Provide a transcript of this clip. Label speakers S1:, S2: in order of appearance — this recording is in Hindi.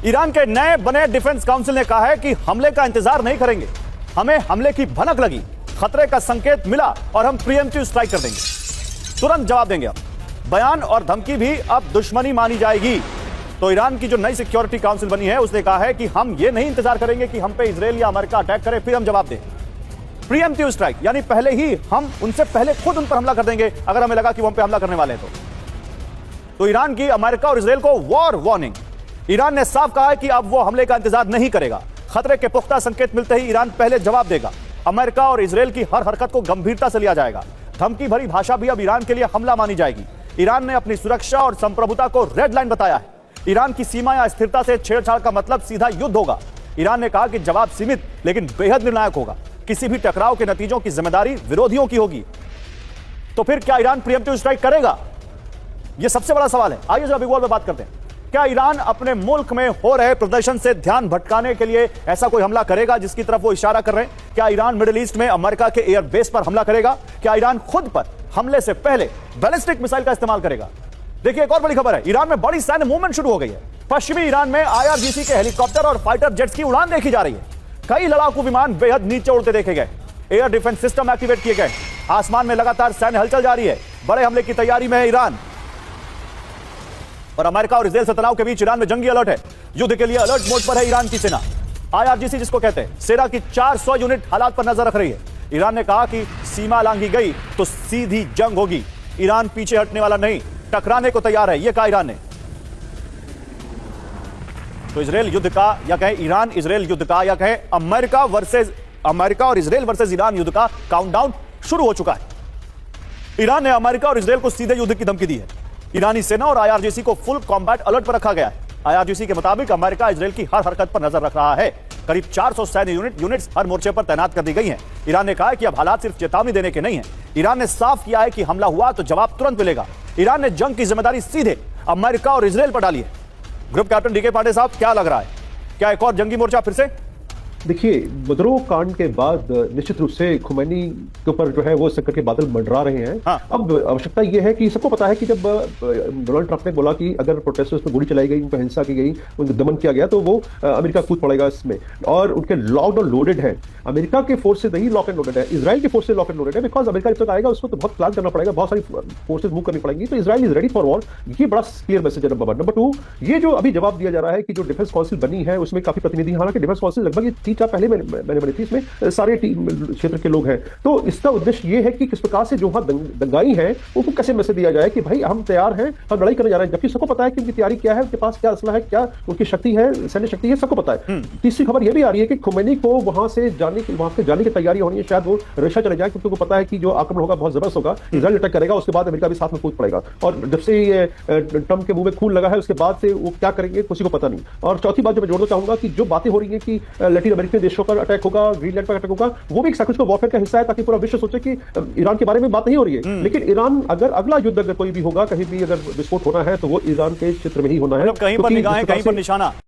S1: ईरान के नए बने डिफेंस काउंसिल ने कहा है कि हमले का इंतजार नहीं करेंगे, हमें हमले की भनक लगी, खतरे का संकेत मिला और हम प्रीएम्प्टिव स्ट्राइक कर देंगे, तुरंत जवाब देंगे। अब बयान और धमकी भी अब दुश्मनी मानी जाएगी। तो ईरान की जो नई सिक्योरिटी काउंसिल बनी है उसने कहा है कि हम ये नहीं इंतजार करेंगे कि हम पे इजराइल या अमेरिका अटैक करे फिर हम जवाब दें। प्रीएम्प्टिव स्ट्राइक यानी पहले ही हम उनसे पहले खुद उन पर हमला कर देंगे अगर हमें लगा कि वो हम पे हमला करने वाले हैं तो ईरान की अमेरिका और इजराइल को वॉर वार्निंग। ईरान ने साफ कहा है कि अब वो हमले का इंतजार नहीं करेगा, खतरे के पुख्ता संकेत मिलते ही ईरान पहले जवाब देगा। अमेरिका और इजराइल की हर हरकत को गंभीरता से लिया जाएगा। धमकी भरी भाषा भी अब ईरान के लिए हमला मानी जाएगी। ईरान ने अपनी सुरक्षा और संप्रभुता को रेड लाइन बताया है। ईरान की सीमा या स्थिरता से छेड़छाड़ का मतलब सीधा युद्ध होगा। ईरान ने कहा कि जवाब सीमित लेकिन बेहद निर्णायक होगा। किसी भी टकराव के नतीजों की जिम्मेदारी विरोधियों की होगी। तो फिर क्या ईरान प्रीएम्प्टिव स्ट्राइक करेगा? यह सबसे बड़ा सवाल है। आइए जरा बिग वॉर में बात करते हैं। क्या ईरान अपने मुल्क में हो रहे प्रदर्शन से ध्यान भटकाने के लिए ऐसा कोई हमला करेगा जिसकी तरफ वो इशारा कर रहे हैं? क्या ईरान मिडिल ईस्ट में अमेरिका के एयर बेस पर हमला करेगा? क्या ईरान खुद पर हमले से पहले बैलिस्टिक मिसाइल का इस्तेमाल करेगा? देखिए, एक और बड़ी खबर है। ईरान में बड़ी सैन्य मूवमेंट शुरू हो गई है। पश्चिमी ईरान में IRGC के हेलीकॉप्टर और फाइटर जेट्स की उड़ान देखी जा रही है। कई लड़ाकू विमान बेहद नीचे उड़ते देखे गए। एयर डिफेंस सिस्टम एक्टिवेट किए गए। आसमान में लगातार सैन्य हलचल जारी है। बड़े हमले की तैयारी में है ईरान। और अमेरिका और इजराइल से तनाव के बीच ईरान में जंगी अलर्ट है। युद्ध के लिए अलर्ट मोड पर है ईरान की सेना। IRGC जिसको कहते हैं, सेना की 400 यूनिट हालात पर नजर रख रही है। ईरान ने कहा कि सीमा लांघी गई तो सीधी जंग होगी। ईरान पीछे हटने वाला नहीं, टकराने को तैयार है, यह कहा ईरान ने। तो इजराइल युद्ध का या कहें ईरान इजराइल युद्ध का या कहें अमेरिका और इजराइल वर्सेस ईरान युद्ध का काउंटडाउन शुरू हो चुका है। ईरान ने अमेरिका और इजराइल को सीधे युद्ध की धमकी दी है। ईरानी सेना और IRGC को फुल कॉम्बैट अलर्ट पर रखा गया है। IRGC के मुताबिक अमेरिका इजराइल की हर हरकत पर नजर रख रहा है। करीब 400 सैन्य यूनिट्स हर मोर्चे पर तैनात कर दी गई हैं। ईरान ने कहा है कि अब हालात सिर्फ चेतावनी देने के नहीं है। ईरान ने साफ किया है कि हमला हुआ तो जवाब तुरंत मिलेगा। ईरान ने जंग की जिम्मेदारी सीधे अमेरिका और इजराइल पर डाली है। ग्रुप कैप्टन DK पांडे साहब, क्या लग रहा है? क्या एक और जंगी मोर्चा फिर से?
S2: देखिए, विद्रोह कांड के बाद निश्चित रूप से खुमैनी के ऊपर जो है वो संकट के बादल मंडरा रहे हैं।
S1: हाँ।
S2: अब आवश्यकता ये है कि सबको पता है कि जब डोनाल्ड ट्रंप ने बोला कि अगर प्रोटेस्टर्स में गोली चलाई गई, उन पर हिंसा की गई, उनको दमन किया गया तो वो अमेरिका कूद पड़ेगा इसमें। और उनके लॉक्ड और लोडेड है। अमेरिका के फोर्स से नहीं लॉक एंड लोडेड है, इजराइल के फोर्स से लॉक एंड लोडेड है। बिकॉज अमेरिका जब तक आएगा उसको तो बहुत प्लान करना पड़ेगा, बहुत सारी फोर्सेज मूव करनी पड़ेंगी। तो Israel is ready for war. ये बड़ा क्लियर मैसेज है नंबर 1। नंबर 2, ये जो अभी जवाब दिया जा रहा है कि जो डिफेंस काउंसिल बनी है उसमें काफी प्रतिनिधि, हालांकि डिफेंस काउंसिल लगभग 3-4 पहले मैंने बनी थी, इसमें सारे क्षेत्र के लोग हैं। तो इसका उद्देश्य ये है कि किस प्रकार से जो वहां दंगाई है उनको कैसे मैसेज दिया जाए कि भाई हम तैयार हैं, हम लड़ाई करने जा रहे हैं। जबकि सबको पता है कि उनकी तैयारी क्या है, उनके पास क्या असला है, क्या उनकी शक्ति है, सैन्य शक्ति है, सबको पता है। तीसरी खबर यह भी आ रही है कि खुमैनी को वहां से जाने की तैयारी होनी है। शायद वो रशिया चले जाए क्योंकि उनको पता है कि जो आक्रमण होगा बहुत जबरदस्त होगा। इजराइल अटैक करेगा, उसके बाद अमेरिका भी साथ में कूद पड़ेगा। और जब से ये ट्रंप के मुंह में खून लगा है उसके बाद से वो क्या करेंगे किसी को पता नहीं। और चौथी बात जो मैं जोड़ना चाहूंगा कि जो बातें हो रही है कि लैटिन अमेरिकन देशों पर अटैक होगा, ग्रीनलैंड पर अटैक होगा, वो भी एक साइकोलॉजिकल वॉरफेयर का हिस्सा है ताकि पूरा विश्व सोचे कि ईरान के बारे में बात नहीं हो रही है। लेकिन ईरान अगर अगला युद्ध अगर कोई भी होगा, कहीं भी अगर विस्फोट होना है तो वो ईरान के क्षेत्र में ही होना है।
S1: कहीं पर निगाहें, कहीं पर निशाना।